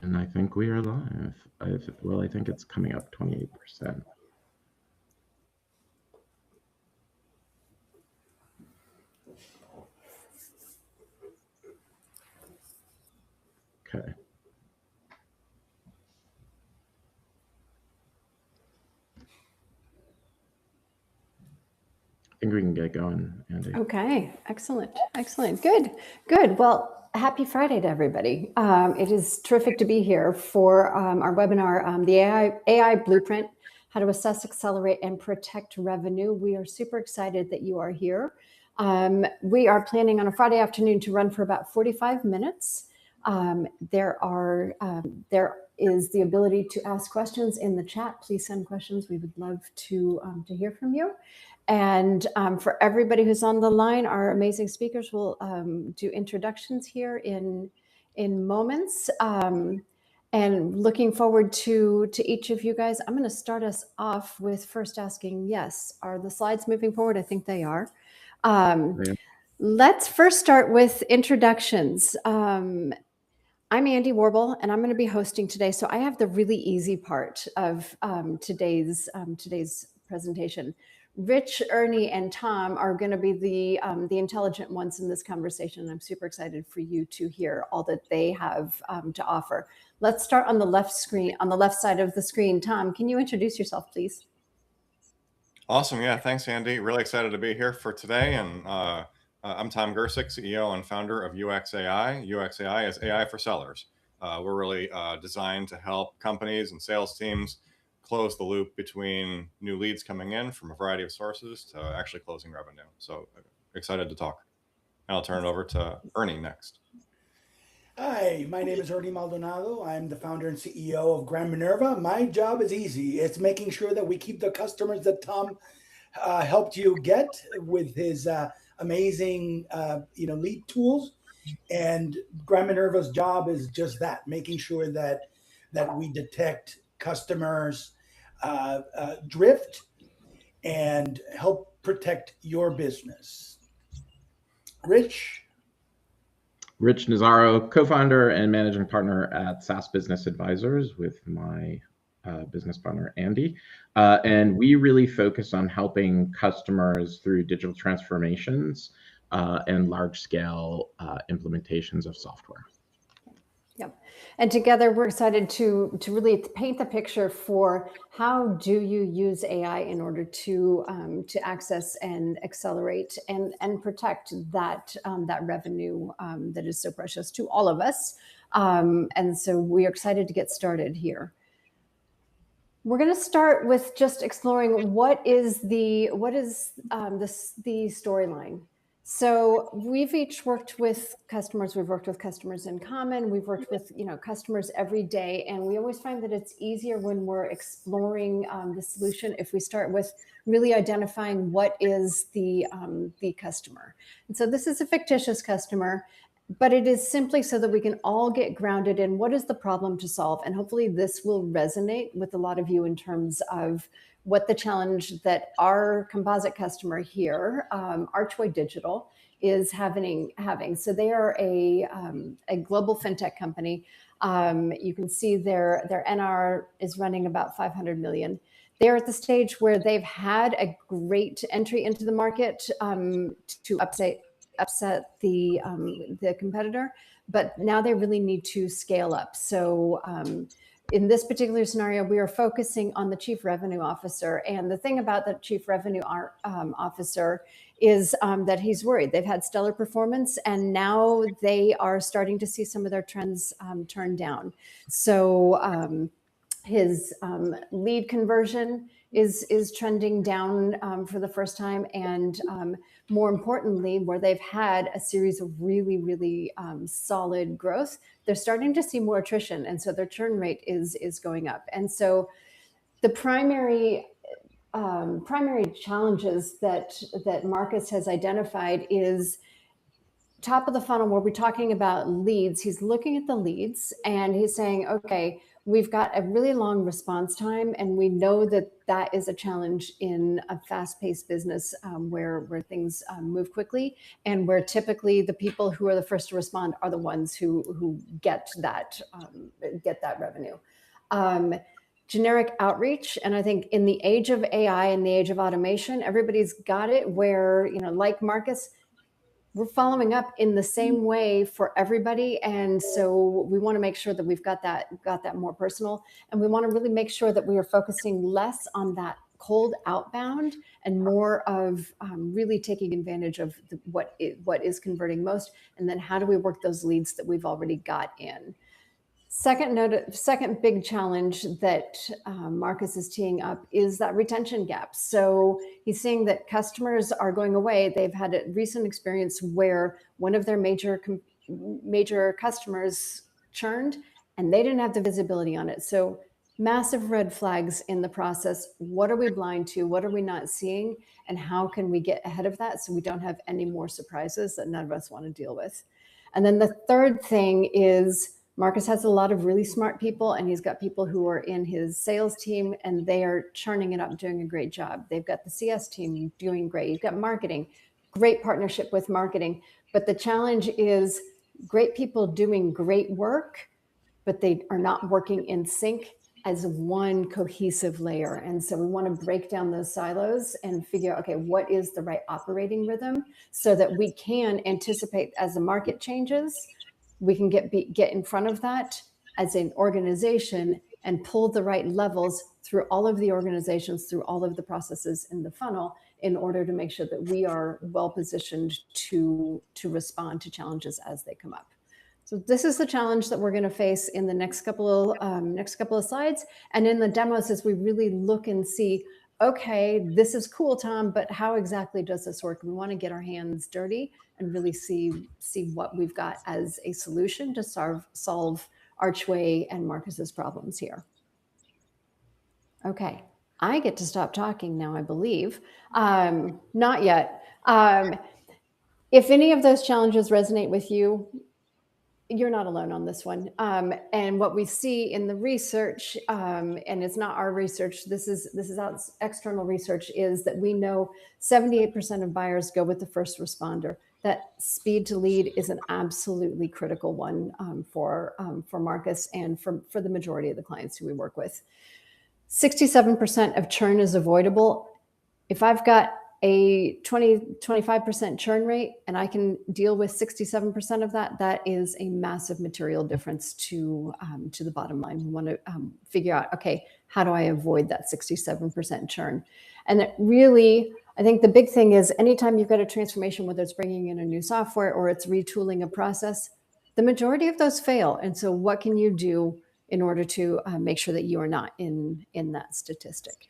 And I think we are live. I think it's coming up 28%. Okay. I think we can get going, Andy. Okay, excellent. Good. Well, happy Friday to everybody. It is terrific to be here for our webinar, the AI Blueprint, How to Assess, Accelerate, and Protect Revenue. We are super excited that you are here. We are planning on a Friday afternoon to run for about 45 minutes. There is the ability to ask questions in the chat. Please send questions. We would love to hear from you. And for everybody who's on the line, our amazing speakers will do introductions here in moments. And looking forward to each of you guys. I'm going to start us off with first asking, yes, are the slides moving forward? I think they are. Let's first start with introductions. I'm Andy Warble, and I'm going to be hosting today. So I have the really easy part of today's presentation. Rich, Ernie, and Tom are going to be the intelligent ones in this conversation. I'm super excited for you to hear all that they have to offer. Let's start on the left side of the screen. Tom, can you introduce yourself, please? Awesome. Yeah, thanks, Andy. Really excited to be here for today. And I'm Tom Gersic, CEO and founder of YouEx.ai. YouEx.ai is AI for sellers. We're really designed to help companies and sales teams close the loop between new leads coming in from a variety of sources to actually closing revenue. So excited to talk. And I'll turn it over to Ernie next. Hi, my name is Ernie Maldonado. I'm the founder and CEO of Gran Minerva. My job is easy. It's making sure that we keep the customers that Tom helped you get with his amazing lead tools. And Gran Minerva's job is just that, making sure that we detect customers drift and help protect your business. Rich Nazzaro, co-founder and managing partner at SaaS Business Advisors with my business partner, Andy. And we really focus on helping customers through digital transformations and large-scale implementations of software. Yep. And together we're excited to really paint the picture for how do you use AI in order to access and accelerate and protect that revenue that is so precious to all of us. And so we are excited to get started here. We're going to start with just exploring what is the storyline. So we've each worked with customers. We've worked with customers in common. We've worked with customers every day, and we always find that it's easier when we're exploring the solution if we start with really identifying what is the customer. And so this is a fictitious customer, but it is simply so that we can all get grounded in what is the problem to solve, and hopefully this will resonate with a lot of you in terms of what the challenge that our composite customer here, Archway Digital, is having. So they are a global fintech company. You can see their NR is running about 500 million. They're at the stage where they've had a great entry into the market to upset the competitor, but now they really need to scale up. So in this particular scenario, we are focusing on the chief revenue officer. And the thing about the chief revenue officer is that he's worried. They've had stellar performance, and now they are starting to see some of their trends turn down. So his lead conversion is trending down for the first time. And more importantly, where they've had a series of really, really solid growth, they're starting to see more attrition. And so their churn rate is going up. And so the primary challenges that Marcus has identified is top of the funnel, where we're talking about leads. He's looking at the leads and he's saying, okay, we've got a really long response time, and we know that that is a challenge in a fast-paced business where things move quickly, and where typically the people who are the first to respond are the ones who get that revenue. Generic outreach, and I think in the age of AI and the age of automation, everybody's got it where, like Marcus, we're following up in the same way for everybody. And so we want to make sure that we've got that more personal. And we want to really make sure that we are focusing less on that cold outbound and more of really taking advantage of what is converting most. And then how do we work those leads that we've already got in? Second big challenge that Marcus is teeing up is that retention gap. So he's saying that customers are going away. They've had a recent experience where one of their major customers churned, and they didn't have the visibility on it. So massive red flags in the process. What are we blind to? What are we not seeing? And how can we get ahead of that so we don't have any more surprises that none of us want to deal with? And then the third thing is, Marcus has a lot of really smart people, and he's got people who are in his sales team, and they are churning it up, doing a great job. They've got the CS team doing great. You've got marketing, great partnership with marketing. But the challenge is great people doing great work, but they are not working in sync as one cohesive layer. And so we want to break down those silos and figure out, okay, what is the right operating rhythm so that we can anticipate as the market changes, we can get in front of that as an organization and pull the right levels through all of the organizations, through all of the processes in the funnel, in order to make sure that we are well positioned to respond to challenges as they come up. So this is the challenge that we're going to face in the next couple of slides, and in the demos as we really look and see, okay, this is cool, Tom, but how exactly does this work? We want to get our hands dirty and really see what we've got as a solution to solve Archway and Marcus's problems here. Okay, I get to stop talking now, I believe. Not yet. If any of those challenges resonate with you, you're not alone on this one. And what we see in the research, and it's not our research, this is external research, is that we know 78% of buyers go with the first responder. That speed to lead is an absolutely critical one for Marcus and for the majority of the clients who we work with. 67% of churn is avoidable. If I've got a 25% churn rate and I can deal with 67% of that, that is a massive material difference to the bottom line. We want to figure out, okay, how do I avoid that 67% churn? And that really, I think the big thing is anytime you've got a transformation, whether it's bringing in a new software or it's retooling a process, the majority of those fail. And so what can you do in order to make sure that you are not in that statistic?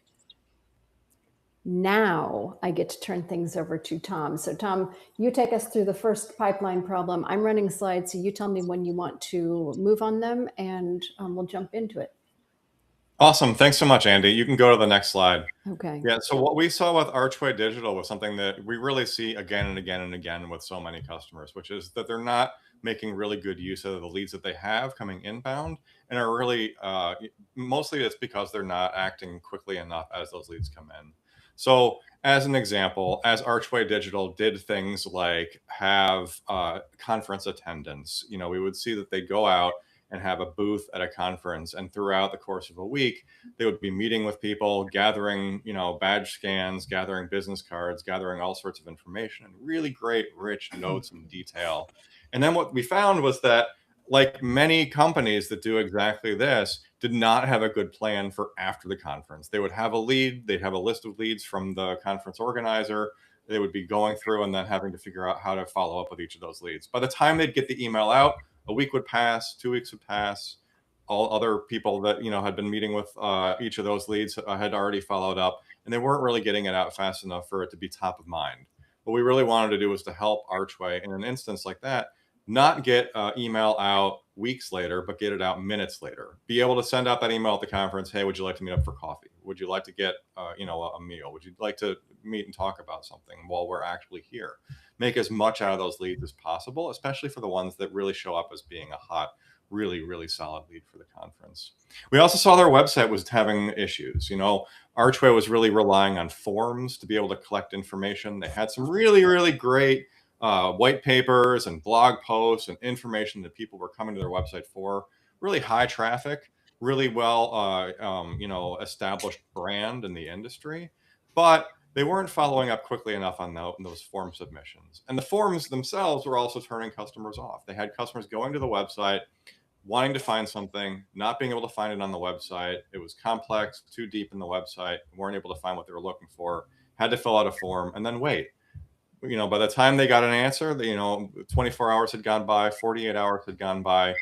Now I get to turn things over to Tom. So Tom, you take us through the first pipeline problem. I'm running slides, so you tell me when you want to move on them, and we'll jump into it. Awesome. Thanks so much, Andy. You can go to the next slide. Okay. Yeah. So what we saw with Archway Digital was something that we really see again and again and again with so many customers, which is that they're not making really good use of the leads that they have coming inbound, and are really mostly it's because they're not acting quickly enough as those leads come in. So as an example, as Archway Digital did things like have conference attendance, we would see that they go out and have a booth at a conference, and throughout the course of a week, they would be meeting with people, gathering, badge scans, gathering business cards, gathering all sorts of information, and really great, rich notes and detail. And then what we found was that, like many companies that do exactly this, did not have a good plan for after the conference. They would have a lead, they'd have a list of leads from the conference organizer. They would be going through and then having to figure out how to follow up with each of those leads. By the time they'd get the email out, a week would pass, 2 weeks would pass. All other people that had been meeting with each of those leads had already followed up, and they weren't really getting it out fast enough for it to be top of mind. What we really wanted to do was to help Archway in an instance like that, not get email out weeks later, but get it out minutes later. Be able to send out that email at the conference. Hey, would you like to meet up for coffee? Would you like to get a meal? Would you like to meet and talk about something while we're actually here? Make as much out of those leads as possible, especially for the ones that really show up as being a hot really, really solid lead for the conference. We also saw their website was having issues. Archway was really relying on forums to be able to collect information. They had some really, really great white papers and blog posts and information that people were coming to their website for. Really high traffic, really well, established brand in the industry, but they weren't following up quickly enough on those form submissions. And the forms themselves were also turning customers off. They had customers going to the website, wanting to find something, not being able to find it on the website. It was complex, too deep in the website, weren't able to find what they were looking for, had to fill out a form and then wait. By the time they got an answer, 24 hours had gone by, 48 hours had gone by.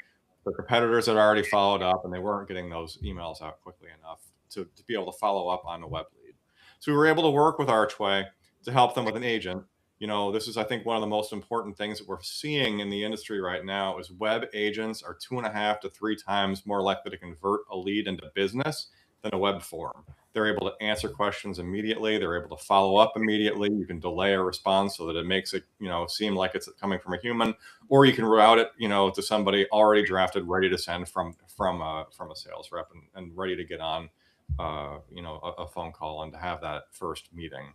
The competitors had already followed up and they weren't getting those emails out quickly enough to be able to follow up on a web lead. So we were able to work with Archway to help them with an agent. This is, I think, one of the most important things that we're seeing in the industry right now is web agents are 2.5 to 3 times more likely to convert a lead into business than a web form. They're able to answer questions immediately. They're able to follow up immediately. You can delay a response so that it makes it, seem like it's coming from a human, or you can route it, to somebody already drafted, ready to send from a sales rep and ready to get on, a phone call and to have that first meeting.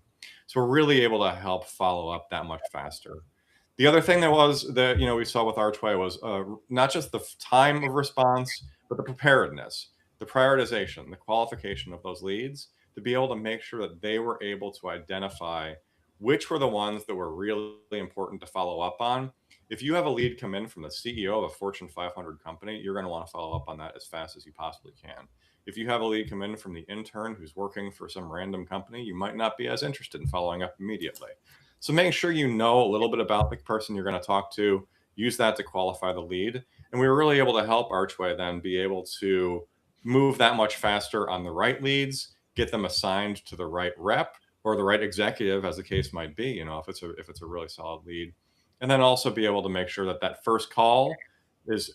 So we're really able to help follow up that much faster. The other thing that we saw with Archway was not just the time of response, but the preparedness, the prioritization, the qualification of those leads to be able to make sure that they were able to identify which were the ones that were really important to follow up on. If you have a lead come in from the CEO of a Fortune 500 company, you're going to want to follow up on that as fast as you possibly can. If you have a lead come in from the intern who's working for some random company, you might not be as interested in following up immediately. So make sure you know a little bit about the person you're going to talk to, use that to qualify the lead. And we were really able to help Archway then be able to move that much faster on the right leads, get them assigned to the right rep or the right executive, as the case might be, if it's a really solid lead. And then also be able to make sure that first call is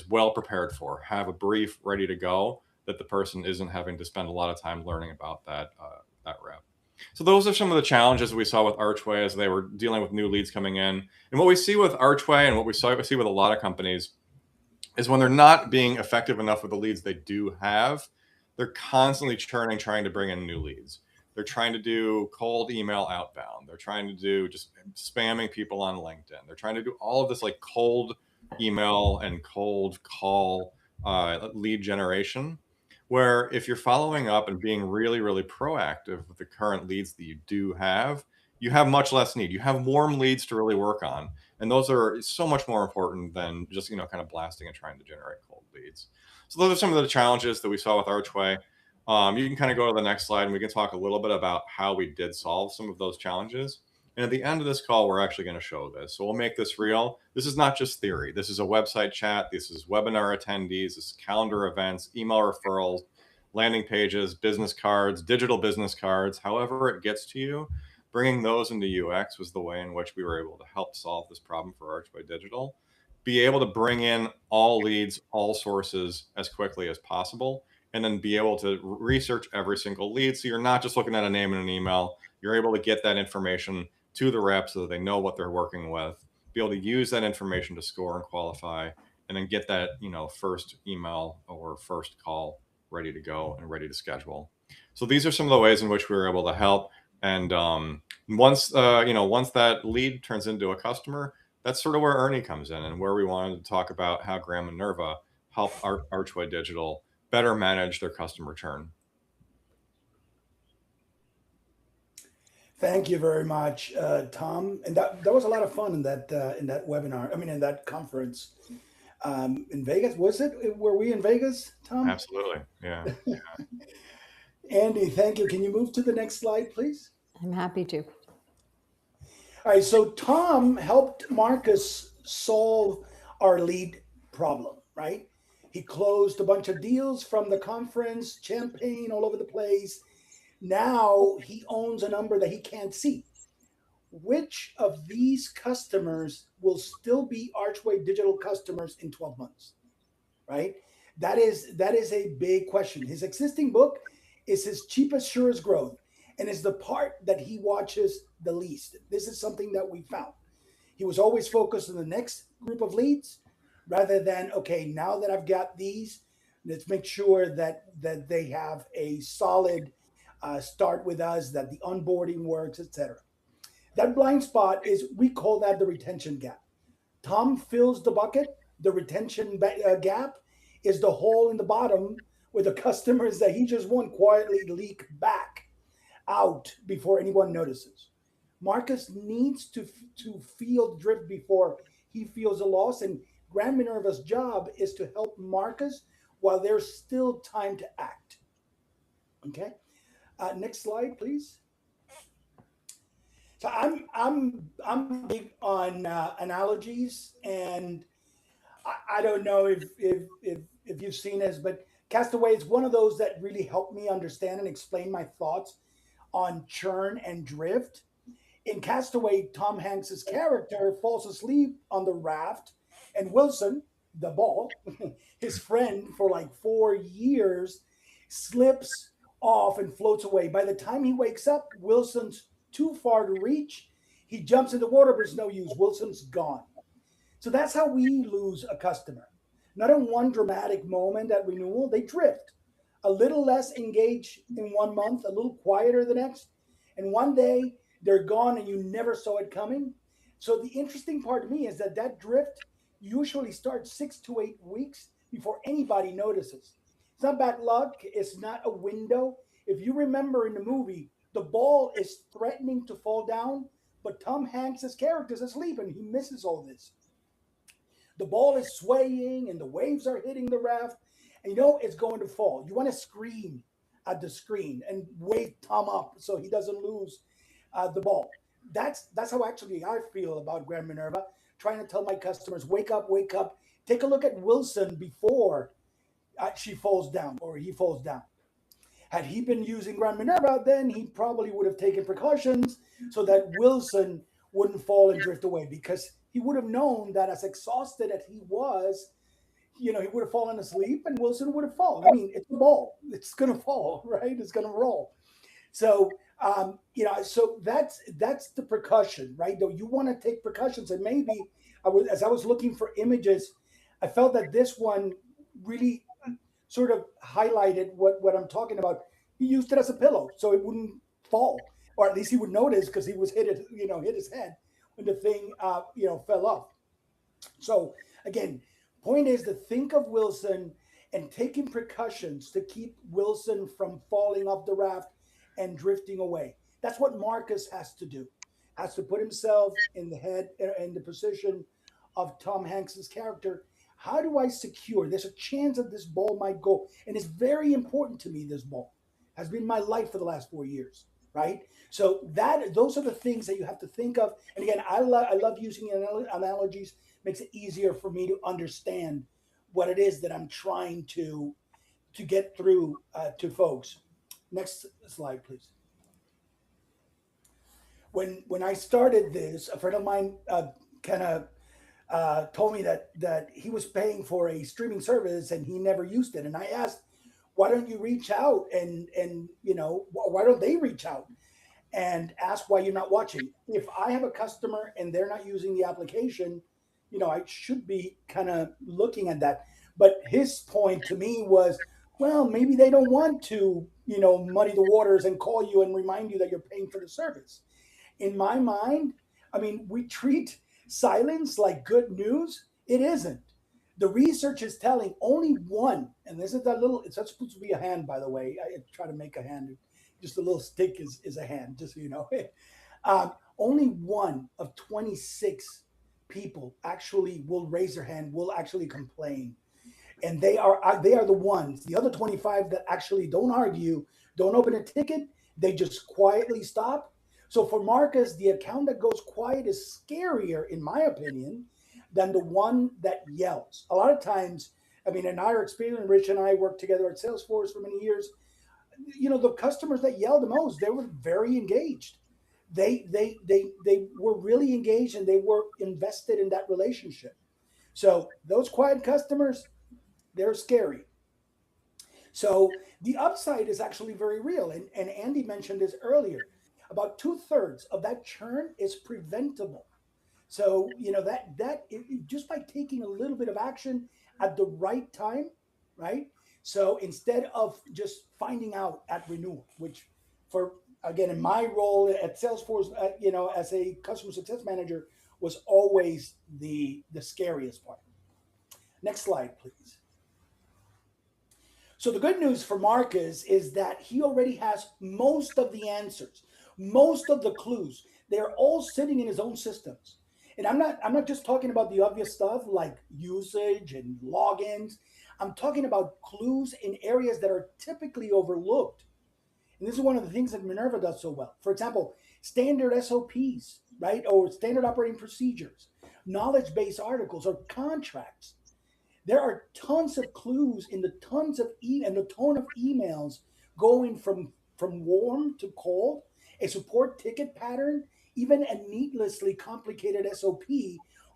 well prepared for, have a brief ready to go, that the person isn't having to spend a lot of time learning about that rep. So those are some of the challenges we saw with Archway as they were dealing with new leads coming in. And what we see with Archway and what we see with a lot of companies is when they're not being effective enough with the leads they do have, they're constantly churning, trying to bring in new leads. They're trying to do cold email outbound. They're trying to do just spamming people on LinkedIn. They're trying to do all of this like cold email and cold call lead generation, where if you're following up and being really, really proactive with the current leads that you do have, you have much less need. You have warm leads to really work on. And those are so much more important than just, kind of blasting and trying to generate cold leads. So those are some of the challenges that we saw with Archway. You can kind of go to the next slide and we can talk a little bit about how we did solve some of those challenges. And at the end of this call, we're actually going to show this. So we'll make this real. This is not just theory. This is a website chat. This is webinar attendees. This is calendar events, email referrals, landing pages, business cards, digital business cards, however it gets to you. Bringing those into UX was the way in which we were able to help solve this problem for Archway Digital. Be able to bring in all leads, all sources as quickly as possible, and then be able to research every single lead. So you're not just looking at a name in an email. You're able to get that information to the rep so that they know what they're working with, be able to use that information to score and qualify, and then get that, first email or first call ready to go and ready to schedule. So these are some of the ways in which we were able to help. And once that lead turns into a customer, that's sort of where Ernie comes in and where we wanted to talk about how Gran Minerva helped Archway Digital better manage their customer churn. Thank you very much, Tom. And that was a lot of fun in that webinar. In that conference in Vegas. Was it? Were we in Vegas, Tom? Absolutely. Yeah. Andy, thank you. Can you move to the next slide, please? I'm happy to. All right. So Tom helped Marcus solve our lead problem, right? He closed a bunch of deals from the conference, champagne all over the place. Now he owns a number that he can't see. Which of these customers will still be Archway Digital customers in 12 months, right? That is a big question. His existing book is his cheapest, surest growth, and is the part that he watches the least. This is something that we found. He was always focused on the next group of leads, rather than, okay, now that I've got these, let's make sure that they have a solid start with us, that the onboarding works, etc. That blind spot is, we call that the retention gap. Tom fills the bucket. The retention gap is the hole in the bottom where the customers that he just won't quietly leak back out before anyone notices. Marcus needs to feel the drift before he feels a loss, and Gran Minerva's job is to help Marcus while there's still time to act. Okay, next slide, please. So I'm big on analogies, and I don't know if you've seen this, but Castaway is one of those that really helped me understand and explain my thoughts on churn and drift. In Castaway, Tom Hanks's character falls asleep on the raft, and Wilson, the ball, his friend for like 4 years, slips off and floats away. By the time he wakes up, Wilson's too far to reach. He jumps in the water, but it's no use. Wilson's gone. So that's how we lose a customer. Not in one dramatic moment at renewal, they drift. A little less engaged in 1 month, a little quieter the next, and one day they're gone and you never saw it coming. So the interesting part to me is that drift usually starts 6 to 8 weeks before anybody notices. It's not bad luck. It's not a window. If you remember in the movie, the ball is threatening to fall down, but Tom Hanks's character is asleep and he misses all this. The ball is swaying and the waves are hitting the raft, and you know it's going to fall. You want to scream at the screen and wave Tom up so he doesn't lose the ball. That's how actually I feel about Gran Minerva, trying to tell my customers, wake up, wake up. Take a look at Wilson before she falls down or he falls down. Had he been using Gran Minerva, then he probably would have taken precautions so that Wilson wouldn't fall and drift away, because he would have known that as exhausted as he was, he would have fallen asleep and Wilson would have fallen. I mean, it's a ball. It's going to fall, right? It's going to roll. So, so that's the precaution, right? Though you want to take precautions, and maybe as I was looking for images, I felt that this one really sort of highlighted what I'm talking about. He used it as a pillow so it wouldn't fall, or at least he would notice, because he was hit his head when the thing fell off. So again, point is to think of Wilson and taking precautions to keep Wilson from falling off the raft and drifting away. That's what Marcus has to do. Has to put himself in the position of Tom Hanks's character. How do I secure? There's a chance that this ball might go, and it's very important to me. This ball has been my life for the last 4 years, right? So those are the things that you have to think of. And again, I love using analogies. Makes it easier for me to understand what it is that I'm trying to get through to folks. Next slide, please. When I started this, a friend of mine kind of told me that he was paying for a streaming service and he never used it. And I asked, why don't you reach out and why don't they reach out and ask why you're not watching? If I have a customer and they're not using the application, I should be kind of looking at that. But his point to me was, well, maybe they don't want to, muddy the waters and call you and remind you that you're paying for the service. In my mind, I mean, we treat silence like good news. It isn't. The research is telling only one, and this is that little, it's not supposed to be a hand, by the way. I try to make a hand. Just a little stick is a hand, just so you know. Only one of 26 people actually will raise their hand, will actually complain. And they are the ones, the other 25 that actually don't argue, don't open a ticket, they just quietly stop. So for Marcus, the account that goes quiet is scarier, in my opinion, than the one that yells. A lot of times, I mean, in our experience, Rich and I worked together at Salesforce for many years. The customers that yelled the most, they were very engaged. They were really engaged and they were invested in that relationship. So those quiet customers, they're scary. So the upside is actually very real. And Andy mentioned this earlier. About 2/3 of that churn is preventable. So, just by taking a little bit of action at the right time, right? So instead of just finding out at renewal, which for, again, in my role at Salesforce, as a customer success manager, was always the scariest part. Next slide, please. So the good news for Marcus is that he already has most of the answers, most of the clues. They're all sitting in his own systems. And I'm not just talking about the obvious stuff like usage and logins. I'm talking about clues in areas that are typically overlooked. And this is one of the things that Minerva does so well. For example, standard SOPs, right? Or standard operating procedures, knowledge-based articles, or contracts. There are tons of clues in the tons of and the tone of emails going from warm to cold, a support ticket pattern, even a needlessly complicated SOP,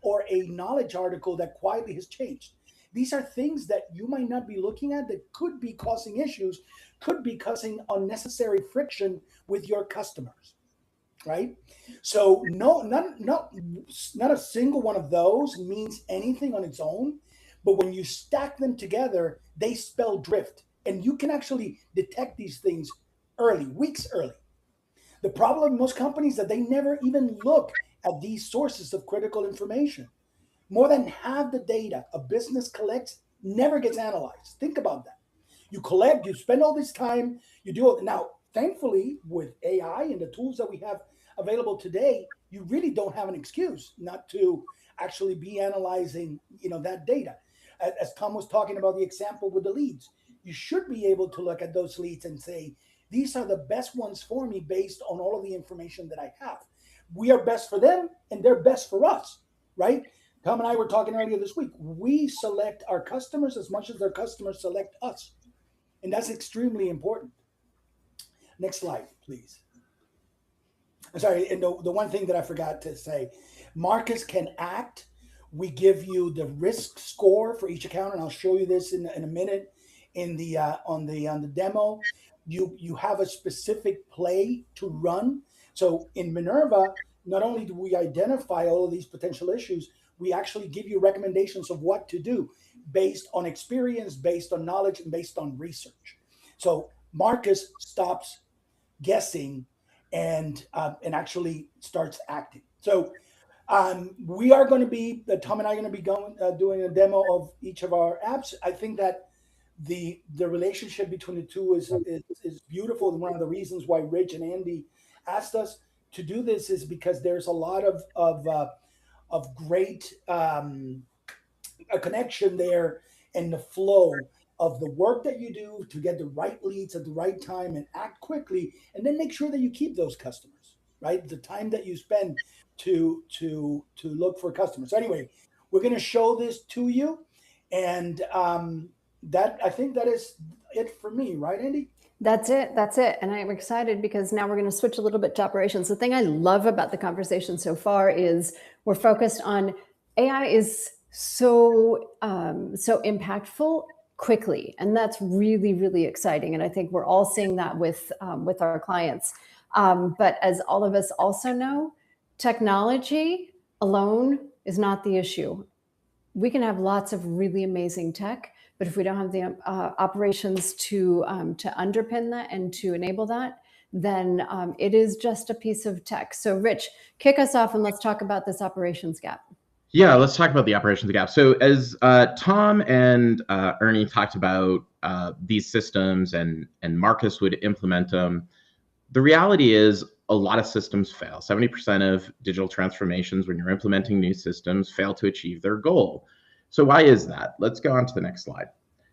or a knowledge article that quietly has changed. These are things that you might not be looking at that could be causing issues, could be causing unnecessary friction with your customers, right? So not a single one of those means anything on its own, but when you stack them together, they spell drift, and you can actually detect these things early, weeks early. The problem in most companies is that they never even look at these sources of critical information. More than half the data a business collects never gets analyzed. Think about that. You collect, you spend all this time, you do it. Now, thankfully, with AI and the tools that we have available today, you really don't have an excuse not to actually be analyzing, that data. As Tom was talking about the example with the leads, you should be able to look at those leads and say, these are the best ones for me based on all of the information that I have. We are best for them and they're best for us, right? Tom and I were talking earlier this week. We select our customers as much as their customers select us. And that's extremely important. Next slide, please. I'm sorry, and the one thing that I forgot to say, Marcus can act. We give you the risk score for each account, and I'll show you this in a minute on the demo. You have a specific play to run. So in Minerva, not only do we identify all of these potential issues, we actually give you recommendations of what to do based on experience, based on knowledge, and based on research. So Marcus stops guessing and actually starts acting. So we are going to be, Tom and I are going to be doing a demo of each of our apps. I think that the relationship between the two is beautiful. And one of the reasons why Rich and Andy asked us to do this is because there's a lot of great a connection there, and the flow of the work that you do to get the right leads at the right time and act quickly, and then make sure that you keep those customers, right? The time that you spend to look for customers. So anyway, we're going to show this to you, and that, I think that is it for me, right, Andy? That's it. And I'm excited because now we're going to switch a little bit to operations. The thing I love about the conversation so far is we're focused on AI is so impactful quickly. And that's really, really exciting. And I think we're all seeing that with our clients. But as all of us also know, technology alone is not the issue. We can have lots of really amazing tech, but if we don't have the operations to underpin that and to enable that, then it is just a piece of tech. So Rich, kick us off and let's talk about this operations gap. Yeah, let's talk about the operations gap. So as Tom and Ernie talked about these systems and Marcus would implement them, the reality is a lot of systems fail. 70% of digital transformations when you're implementing new systems fail to achieve their goal. So why is that? Let's go on to the next slide.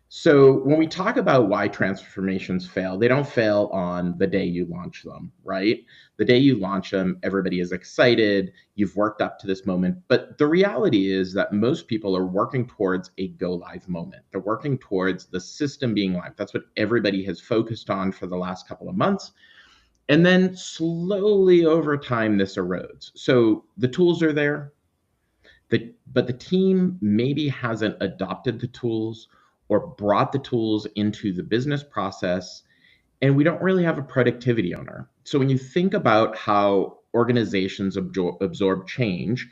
So when we talk about why transformations fail, they don't fail on the day you launch them, right? The day you launch them, everybody is excited. You've worked up to this moment. But the reality is that most people are working towards a go live moment. They're working towards the system being live. That's what everybody has focused on for the last couple of months. And then slowly over time, this erodes. So the tools are there, but the team maybe hasn't adopted the tools or brought the tools into the business process, and we don't really have a productivity owner. So when you think about how organizations absorb change,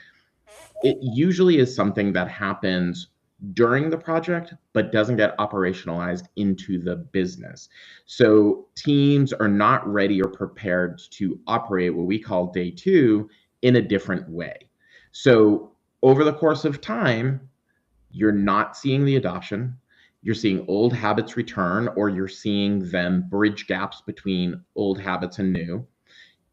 it usually is something that happens during the project, but doesn't get operationalized into the business. So teams are not ready or prepared to operate what we call day two in a different way. So over the course of time, you're not seeing the adoption. You're seeing old habits return, or you're seeing them bridge gaps between old habits and new.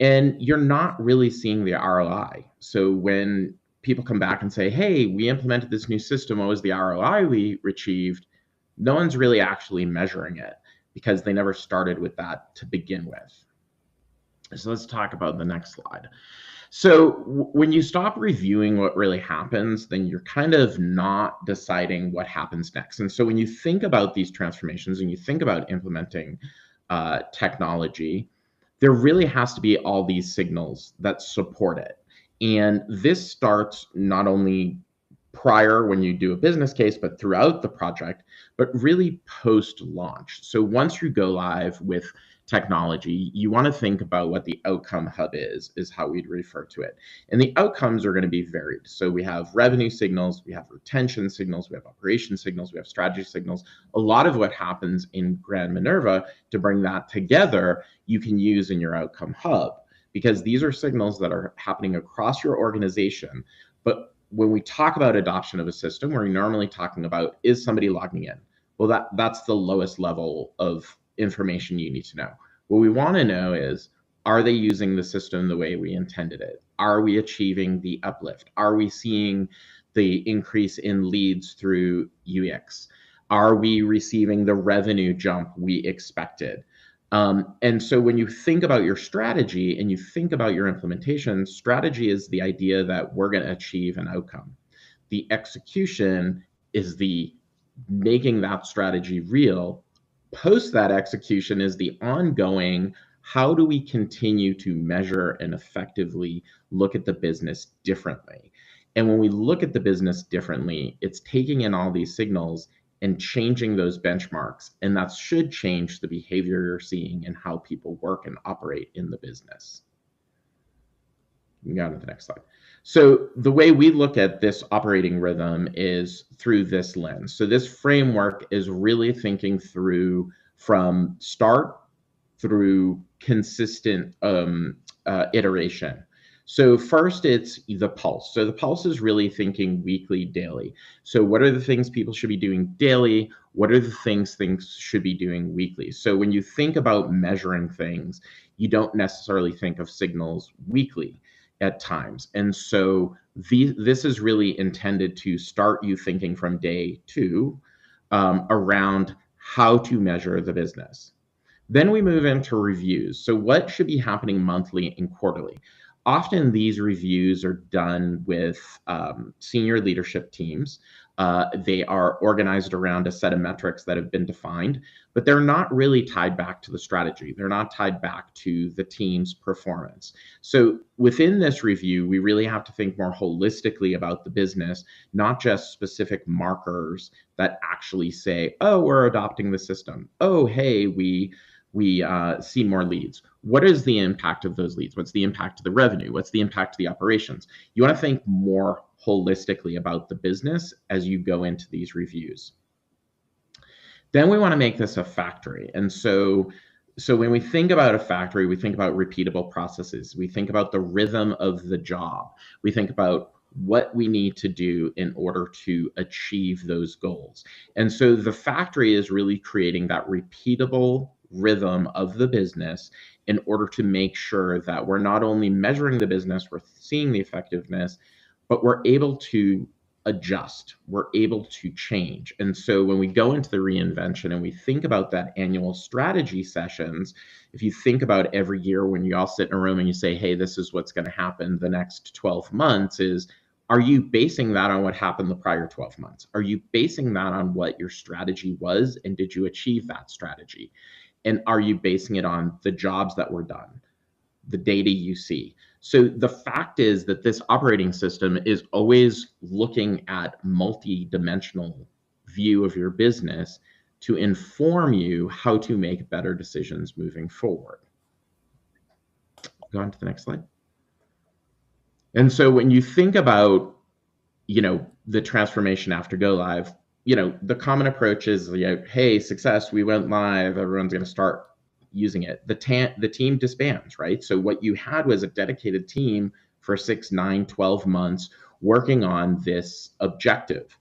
And you're not really seeing the ROI. So when people come back and say, hey, we implemented this new system, what was the ROI we achieved? No one's really actually measuring it because they never started with that to begin with. So let's talk about the next slide. So when you stop reviewing what really happens, then you're kind of not deciding what happens next. And so when you think about these transformations and you think about implementing technology, there really has to be all these signals that support it. And this starts not only prior when you do a business case, but throughout the project, but really post-launch. So once you go live with technology, you want to think about what the outcome hub is how we'd refer to it. And the outcomes are going to be varied. So we have revenue signals, we have retention signals, we have operation signals, we have strategy signals. A lot of what happens in Gran Minerva, to bring that together, you can use in your outcome hub, because these are signals that are happening across your organization. But when we talk about adoption of a system, we're normally talking about, is somebody logging in? Well, that's the lowest level of information you need to know. What we want to know is, are they using the system the way we intended it? Are we achieving the uplift? Are we seeing the increase in leads through UX? Are we receiving the revenue jump we expected? And so when you think about your strategy and you think about your implementation, strategy is the idea that we're going to achieve an outcome. The execution is the making that strategy real. Post that execution is the ongoing, how do we continue to measure and effectively look at the business differently? And when we look at the business differently, it's taking in all these signals and changing those benchmarks. And that should change the behavior you're seeing and how people work and operate in the business. We go on to the next slide. So the way we look at this operating rhythm is through this lens. So this framework is really thinking through from start through consistent iteration. So first, it's the pulse. So the pulse is really thinking weekly, daily. So what are the things people should be doing daily? What are the things should be doing weekly? So when you think about measuring things, you don't necessarily think of signals weekly at times. And so this is really intended to start you thinking from day two around how to measure the business. Then we move into reviews. So what should be happening monthly and quarterly? Often these reviews are done with senior leadership teams. They are organized around a set of metrics that have been defined, but they're not really tied back to the strategy. They're not tied back to the team's performance. So within this review, we really have to think more holistically about the business, not just specific markers that actually say, oh, we're adopting the system. Oh, hey, we see more leads. What is the impact of those leads? What's the impact of the revenue? What's the impact of the operations? You want to think more holistically about the business as you go into these reviews. Then we want to make this a factory. And so when we think about a factory, we think about repeatable processes. We think about the rhythm of the job. We think about what we need to do in order to achieve those goals. And so the factory is really creating that repeatable rhythm of the business in order to make sure that we're not only measuring the business, we're seeing the effectiveness, but we're able to adjust, we're able to change. And so when we go into the reinvention and we think about that annual strategy sessions, if you think about every year when you all sit in a room and you say, hey, this is what's going to happen the next 12 months, are you basing that on what happened the prior 12 months? Are you basing that on what your strategy was, and did you achieve that strategy? And are you basing it on the jobs that were done, the data you see? So the fact is that this operating system is always looking at multi-dimensional view of your business to inform you how to make better decisions moving forward. Go on to the next slide. And so when you think about the transformation after go live, the common approach is, hey, success, we went live, everyone's going to start using it. The team disbands, right? So what you had was a dedicated team for 6, 9, 12 months working on this objective.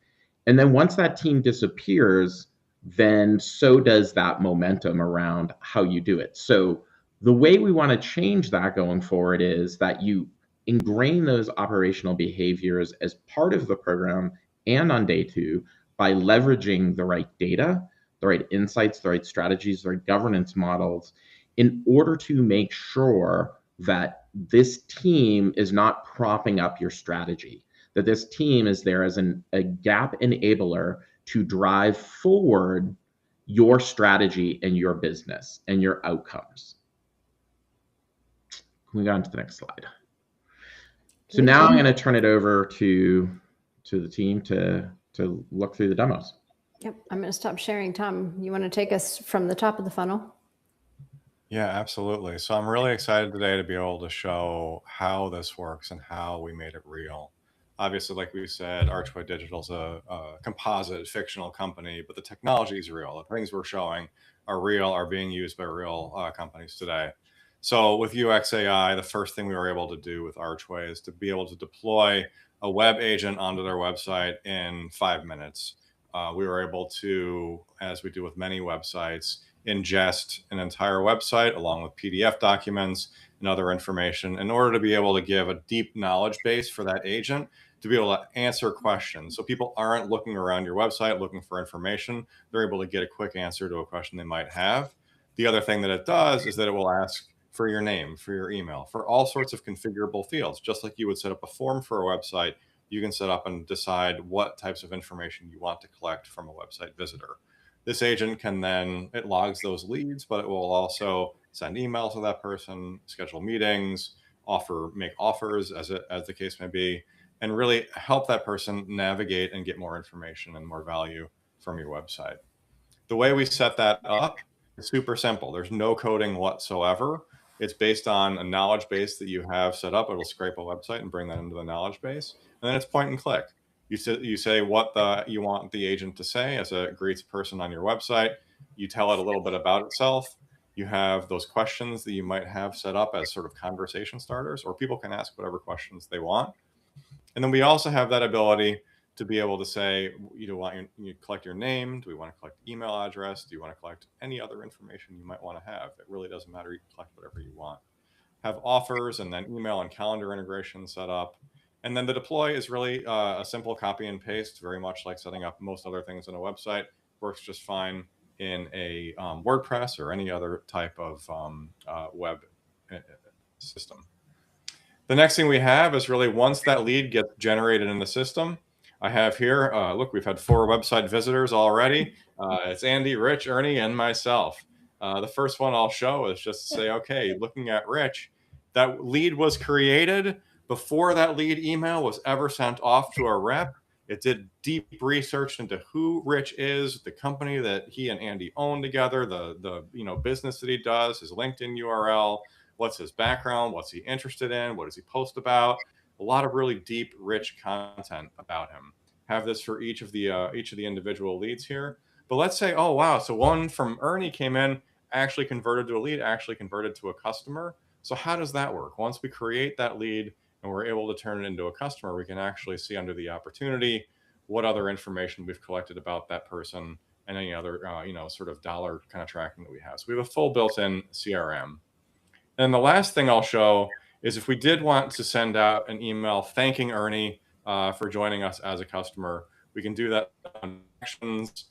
And then once that team disappears, then so does that momentum around how you do it. So the way we want to change that going forward is that you ingrain those operational behaviors as part of the program and on day 2 by leveraging the right data, the right insights, the right strategies, the right governance models in order to make sure that this team is not propping up your strategy, that this team is there as a gap enabler to drive forward your strategy and your business and your outcomes. Can we go on to the next slide? So now I'm going to turn it over to the team to look through the demos. Yep, I'm going to stop sharing. Tom, you want to take us from the top of the funnel? Yeah, absolutely. So I'm really excited today to be able to show how this works and how we made it real. Obviously, like we said, Archway Digital is a composite fictional company, but the technology is real. The things we're showing are real, are being used by real companies today. So with YouEx.ai, the first thing we were able to do with Archway is to be able to deploy a web agent onto their website in 5 minutes. We were able to, as we do with many websites, ingest an entire website along with PDF documents and other information in order to be able to give a deep knowledge base for that agent to be able to answer questions. So people aren't looking around your website looking for information. They're able to get a quick answer to a question they might have. The other thing that it does is that it will ask for your name, for your email, for all sorts of configurable fields. Just like you would set up a form for a website, you can set up and decide what types of information you want to collect from a website visitor. This agent can then, it logs those leads, but it will also send emails to that person, schedule meetings, make offers as the case may be, and really help that person navigate and get more information and more value from your website. The way we set that up is super simple. There's no coding whatsoever. It's based on a knowledge base that you have set up. It'll scrape a website and bring that into the knowledge base. And then it's point and click. You say what you want the agent to say as it greets a person on your website. You tell it a little bit about itself. You have those questions that you might have set up as sort of conversation starters, or people can ask whatever questions they want. And then we also have that ability to be able to say, you collect your name? Do we want to collect email address? Do you want to collect any other information you might want to have? It really doesn't matter. You can collect whatever you want. Have offers and then email and calendar integration set up. And then the deploy is really a simple copy and paste, very much like setting up most other things on a website. Works just fine in a WordPress or any other type of web system. The next thing we have is really once that lead gets generated in the system, I have here, look, we've had 4 website visitors already. It's Andy, Rich, Ernie, and myself. The first one I'll show is just to say, okay, looking at Rich, that lead was created before that lead email was ever sent off to a rep. It did deep research into who Rich is, the company that he and Andy own together, the business that he does, his LinkedIn URL, what's his background, what's he interested in, what does he post about. A lot of really deep, rich content about him. Have this for each of the individual leads here. But let's say, oh wow, so one from Ernie came in, actually converted to a lead, actually converted to a customer. So how does that work? Once we create that lead and we're able to turn it into a customer, we can actually see under the opportunity what other information we've collected about that person and any other sort of dollar kind of tracking that we have. So we have a full built-in CRM. And the last thing I'll show is if we did want to send out an email thanking Ernie for joining us as a customer, we can do that on actions,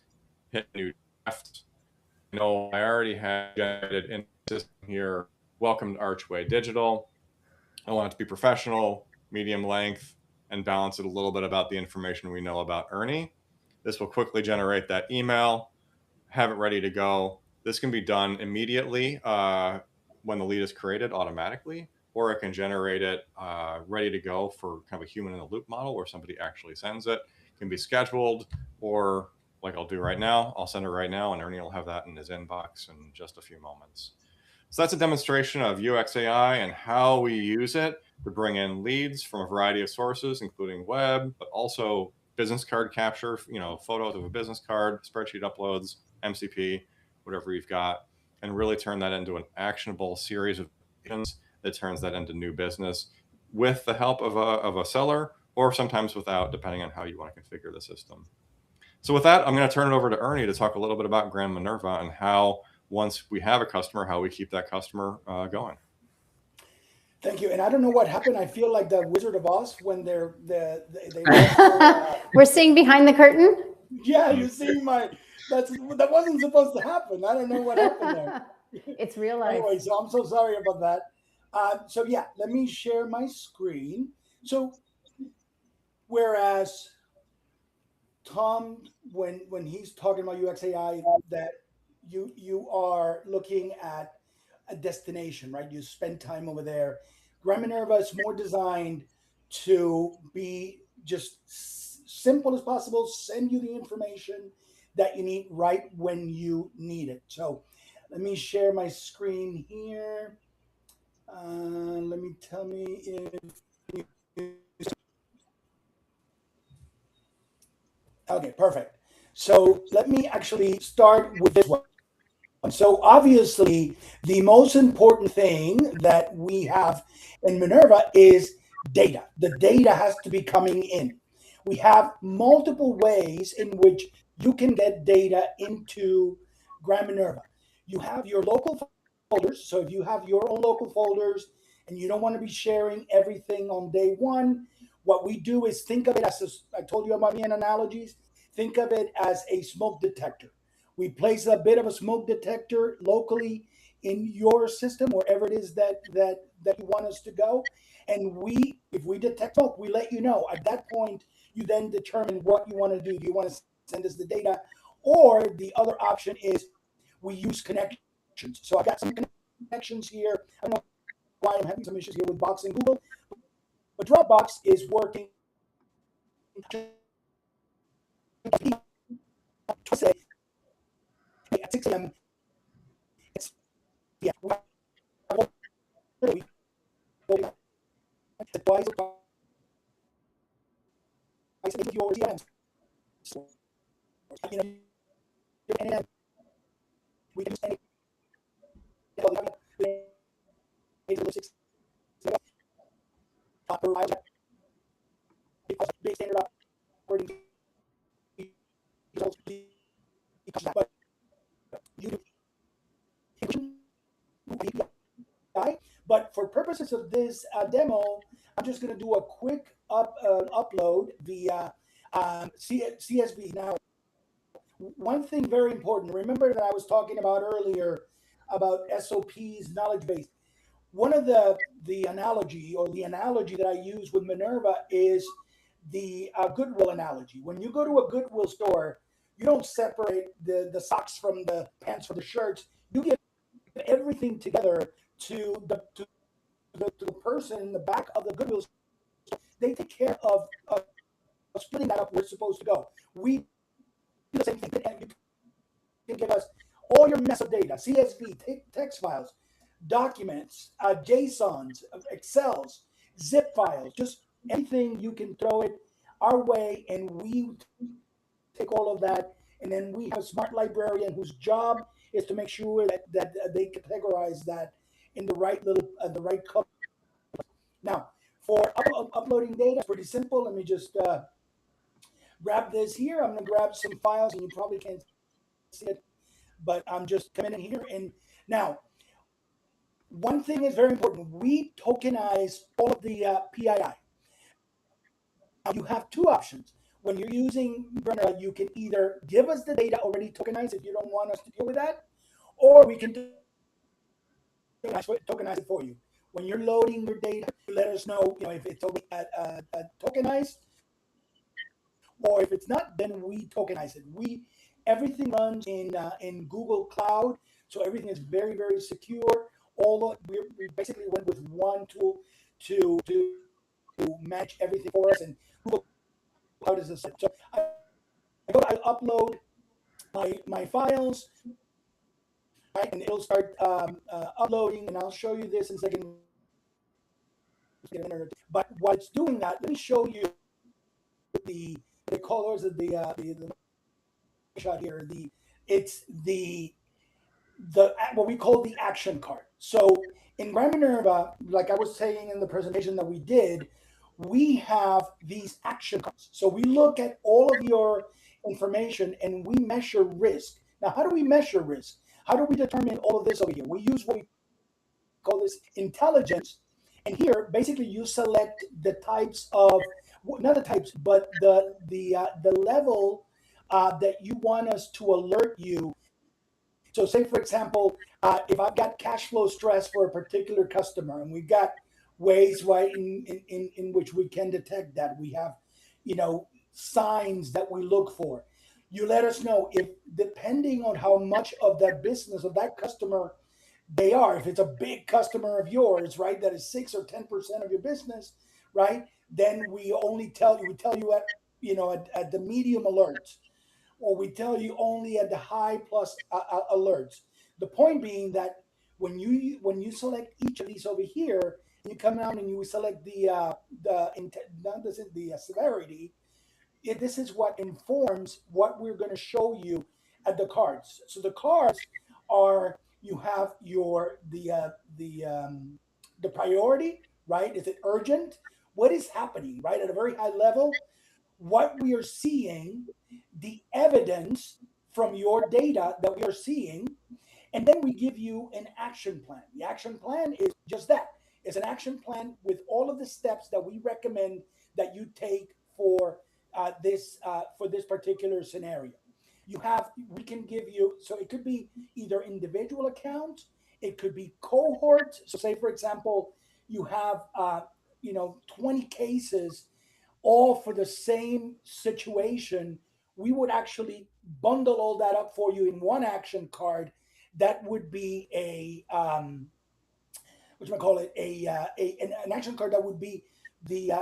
hit new draft. I already have generated in the system here, welcome to Archway Digital. I want it to be professional, medium length, and balance it a little bit about the information we know about Ernie. This will quickly generate that email, have it ready to go. This can be done immediately when the lead is created automatically, or it can generate it ready to go for kind of a human in the loop model where somebody actually sends it. It can be scheduled, or like I'll do right now, I'll send it right now and Ernie will have that in his inbox in just a few moments. So that's a demonstration of YouEx.ai and how we use it to bring in leads from a variety of sources, including web, but also business card capture, photos of a business card, spreadsheet uploads, MCP, whatever you've got, and really turn that into an actionable series of actions that turns that into new business with the help of a seller, or sometimes without, depending on how you want to configure the system. So with that, I'm going to turn it over to Ernie to talk a little bit about Gran Minerva and how, once we have a customer, how we keep that customer going. Thank you. And I don't know what happened. I feel like the Wizard of Oz when they we're seeing behind the curtain. Yeah, you see that wasn't supposed to happen. I don't know what happened there. It's real life. Anyway, so I'm so sorry about that. So yeah, let me share my screen. So whereas Tom, when he's talking about UX.ai, that you are looking at a destination, right? You spend time over there. Gran Minerva is more designed to be just simple as possible, send you the information that you need right when you need it. So let me share my screen here. Let me tell me if okay, perfect. So let me actually start with this one. So obviously, the most important thing that we have in Minerva is data. The data has to be coming in. We have multiple ways in which you can get data into Gran Minerva. You have your local folders. So if you have your own local folders and you don't want to be sharing everything on day one, what we do is think of it as, I told you about the analogies, think of it as a smoke detector. We place a bit of a smoke detector locally in your system, wherever it is that you want us to go. And if we detect smoke, we let you know. At that point, you then determine what you want to do. Do you want to send us the data? Or the other option is we use connections. So I've got some connections here. I don't know why I'm having some issues here with Box and Google, but Dropbox is working. At 6 a.m. Yeah. Why is it your DMs? And we can just big standard operating results. But you but for purposes of this demo, I'm just going to do a quick upload via CSV. Now, one thing very important, remember that I was talking about earlier about SOPs, knowledge base. One of the analogy that I use with Minerva is the Goodwill analogy. When you go to a Goodwill store, you don't separate the socks from the pants from the shirts. You give everything together to the person in the back of the Goodwill store. They take care of splitting that up where it's supposed to go. We do the same thing, and you can give us all your mess of data, CSV, text files, documents, JSONs, Excels, zip files, just anything you can throw it our way, and we take all of that, and then we have a smart librarian whose job is to make sure that they categorize that in the right the right color. Now, for uploading data, it's pretty simple. Let me just grab this here. I'm going to grab some files, and you probably can't see it, but I'm just coming in here. And now, one thing is very important. We tokenize all of the PII. Now, you have two options. When you're using Brenner, you can either give us the data already tokenized if you don't want us to deal with that, or we can tokenize it for you. When you're loading your data, let us know, if it's tokenized, or if it's not, then we tokenize it. Everything runs in Google Cloud, so everything is very, very secure. We basically went with one tool to match everything for us, and Google Cloud is the same. So I upload my files, right, and it'll start uploading, and I'll show you this in a second. But while it's doing that, let me show you the colors of the shot here. It's the what we call the action card. So in Gran Minerva, like I was saying in the presentation that we did, we have these action cards. So we look at all of your information and we measure risk. Now, how do we measure risk? How do we determine all of this over here? We use what we call this intelligence. And here, basically, you select the types of, not the types, but the level that you want us to alert you. So say, for example, if I've got cash flow stress for a particular customer, and we've got ways, right, in which we can detect that. We have, signs that we look for. You let us know if, depending on how much of that business of that customer they are, if it's a big customer of yours, right, that is 6 or 10% of your business, right, then we tell you at the medium alerts, or we tell you only at the high plus alerts. The point being that when you select each of these over here, you come down and you select the severity. This is what informs what we're going to show you at the cards. So the cards are, you have the priority, right? Is it urgent? What is happening, right? At a very high level, what we are seeing, the evidence from your data that we are seeing, and then we give you an action plan. The action plan is just that. It's an action plan with all of the steps that we recommend that you take for this particular scenario. We can give you, so it could be either individual accounts, it could be cohorts. So say, for example, you have 20 cases all for the same situation. We would actually bundle all that up for you in one action card. That would be an action card that would be the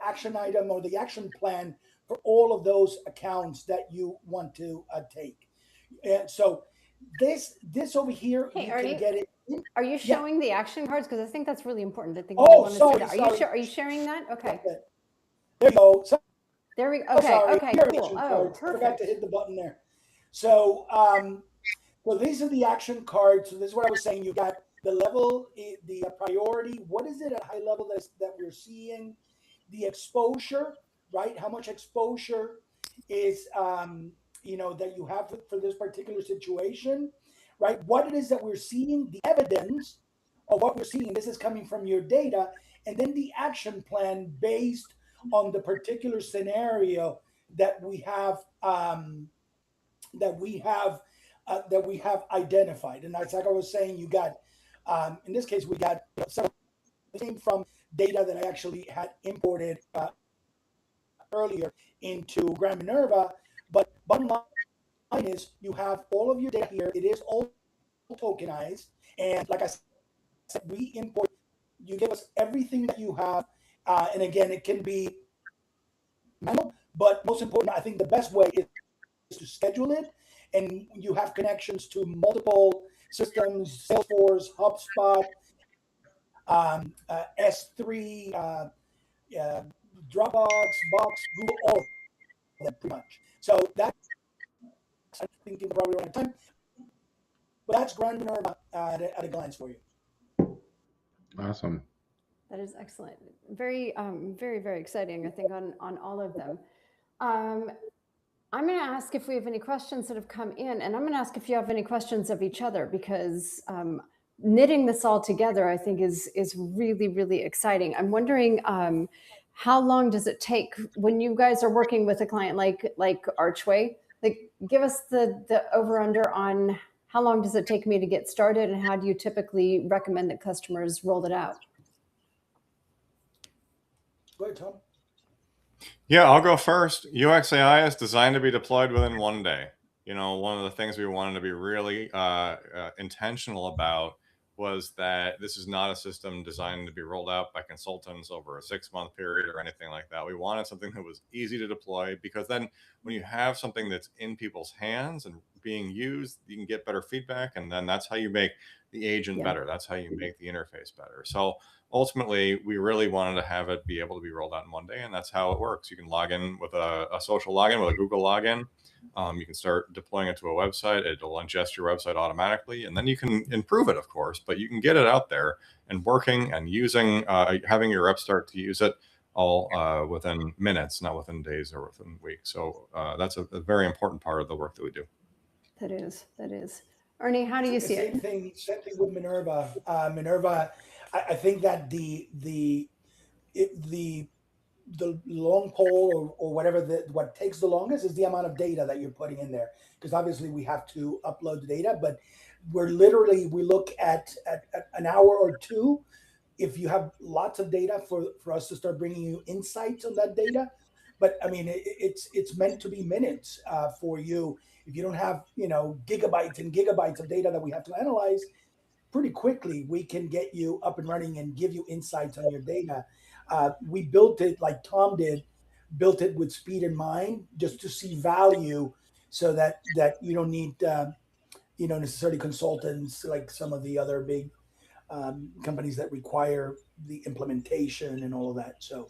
action item or the action plan for all of those accounts that you want to take. And so this over here, Hey, you Ernie, can get it. Are you showing the action cards? Because I think that's really important. I think Sorry. Are you sharing that? Okay. There you go. There we go. Okay. Sorry. Okay. Cool. Oh, perfect. I forgot to hit the button there. So, so these are the action cards. So this is what I was saying. You got the level, the priority. What is it at high level that we're seeing? The exposure, right? How much exposure is that you have for this particular situation, right? What it is that we're seeing, the evidence of what we're seeing. This is coming from your data, and then the action plan based on the particular scenario that we have identified. And that's like I was saying, you got in this case we got some came from data that I actually had imported earlier into Gran Minerva. But bottom line is you have all of your data here. It is all tokenized, and like I said, we import. You give us everything that you have, and again, it can be manual, but most important, I think the best way is to schedule it, and you have connections to multiple systems: Salesforce, HubSpot, S3, Dropbox, Box, Google, all of them pretty much. So that's, I think you probably run out of time, but that's Gran Minerva at a glance for you. Awesome. That is excellent. Very, very, very exciting, I think, on all of them. I'm going to ask if we have any questions that have come in, and I'm going to ask if you have any questions of each other, because knitting this all together, I think, is really, really exciting. I'm wondering, how long does it take when you guys are working with a client like Archway? Like, give us the over under on how long does it take me to get started, and how do you typically recommend that customers roll it out? Go ahead, Tom. Yeah, I'll go first. YouEx.ai is designed to be deployed within 1 day. One of the things we wanted to be really intentional about was that this is not a system designed to be rolled out by consultants over a 6-month period or anything like that. We wanted something that was easy to deploy, because then when you have something that's in people's hands and being used, you can get better feedback, and then that's how you make the agent better. That's how you make the interface better. So ultimately, we really wanted to have it be able to be rolled out in one day, and that's how it works. You can log in with a social login, with a Google login. You can start deploying it to a website. It'll ingest your website automatically, and then you can improve it, of course, but you can get it out there and working and using, having your reps start to use it all within minutes, not within days or within weeks. So that's a very important part of the work that we do. That is. Ernie, how do you see it? Same thing with Minerva. Minerva, I think that the long pole or whatever, what takes the longest is the amount of data that you're putting in there, because obviously we have to upload the data, but we look at an hour or two. If you have lots of data for us to start bringing you insights on that data. But I mean, it's meant to be minutes for you. If you don't have, gigabytes and gigabytes of data that we have to analyze, pretty quickly we can get you up and running and give you insights on your data. We built it like Tom did, built it with speed in mind, just to see value, so that you don't need necessarily consultants like some of the other big companies that require the implementation and all of that. So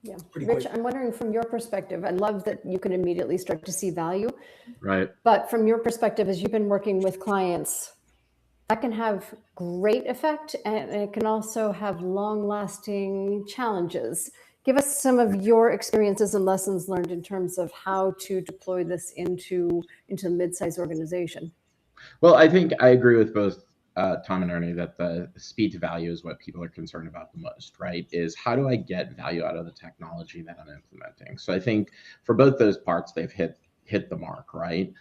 yeah, pretty Rich, quick. I'm wondering from your perspective, I love that you can immediately start to see value. Right. But from your perspective, as you've been working with clients, that can have great effect, and it can also have long-lasting challenges. Give us some of your experiences and lessons learned in terms of how to deploy this into a mid-sized organization. Well, I think I agree with both Tom and Ernie that the speed to value is what people are concerned about the most, right? Is how do I get value out of the technology that I'm implementing? So I think for both those parts, they've hit the mark, right?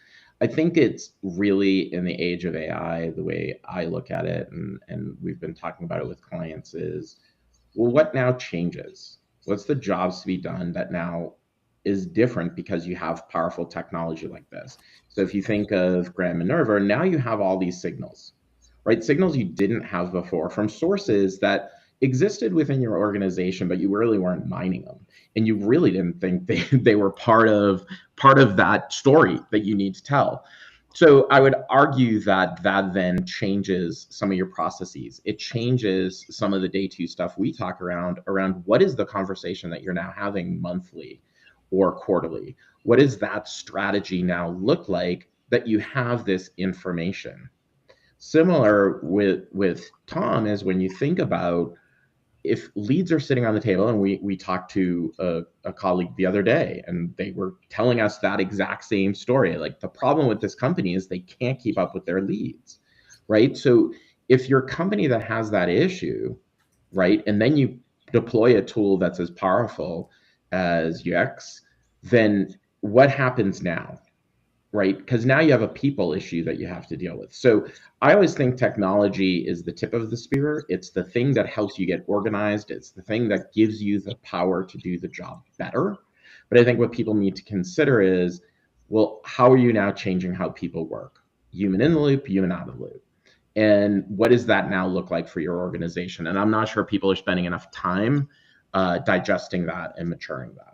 I think it's really, in the age of AI, the way I look at it, and we've been talking about it with clients, is, well, what now changes? What's the jobs to be done that now is different because you have powerful technology like this? So if you think of Gran Minerva, now you have all these signals, right? Signals you didn't have before from sources that existed within your organization, but you really weren't mining them. And you really didn't think they were part of that story that you need to tell. So I would argue that then changes some of your processes. It changes some of the day two stuff we talk around what is the conversation that you're now having monthly or quarterly? What does that strategy now look like that you have this information? Similar with Tom is when you think about, if leads are sitting on the table, and we talked to a colleague the other day, and they were telling us that exact same story. Like, the problem with this company is they can't keep up with their leads, right? So if you're a company that has that issue, right, and then you deploy a tool that's as powerful as YouEx, then what happens now? Right? Because now you have a people issue that you have to deal with. So I always think technology is the tip of the spear. It's the thing that helps you get organized. It's the thing that gives you the power to do the job better. But I think what people need to consider is, well, how are you now changing how people work? Human in the loop, human out of the loop. And what does that now look like for your organization? And I'm not sure people are spending enough time digesting that and maturing that.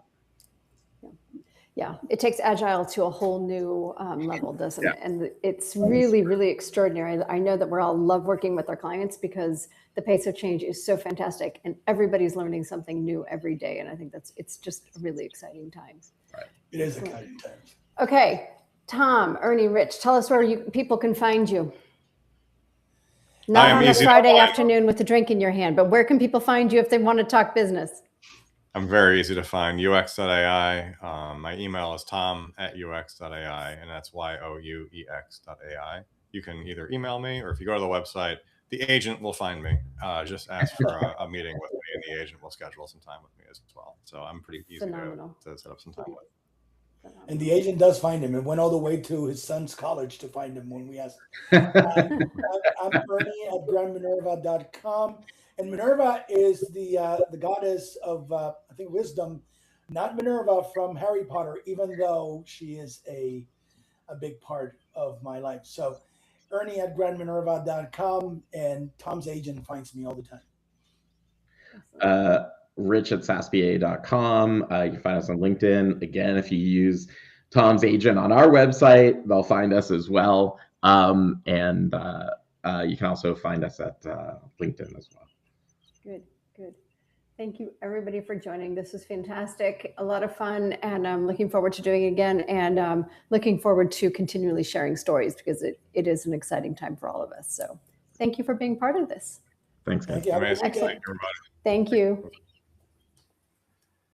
Yeah, it takes agile to a whole new level, doesn't it? Yeah. And it's really, really extraordinary. I know that we all love working with our clients because the pace of change is so fantastic, and everybody's learning something new every day. And I think it's just a really exciting time. Right. It is exciting times. Okay, Tom, Ernie, Rich, tell us where people can find you. Not on a Friday afternoon with a drink in your hand, but where can people find you if they want to talk business? I'm very easy to find. YouEx.ai. My email is tom@UX.ai, and that's YOUEX.ai. You can either email me, or if you go to the website, the agent will find me. Just ask for a meeting with me, and the agent will schedule some time with me as well. So I'm pretty easy to set up some time with. And the agent does find him, and went all the way to his son's college to find him when we asked. I'm Ernie at GranMinerva.com. And Minerva is the goddess of, I think, wisdom, not Minerva from Harry Potter, even though she is a big part of my life. So Ernie at GranMinerva.com, and Tom's agent finds me all the time. Rich at SaaSBA.com. You can find us on LinkedIn. Again, if you use Tom's agent on our website. They'll find us as well. And you can also find us at LinkedIn as well. Good, good. Thank you, everybody, for joining. This was fantastic, a lot of fun, and I'm looking forward to doing it again, and looking forward to continually sharing stories, because it is an exciting time for all of us. So thank you for being part of this. Thanks, guys. Amazing. Excellent. Thank you, everybody. Thank you.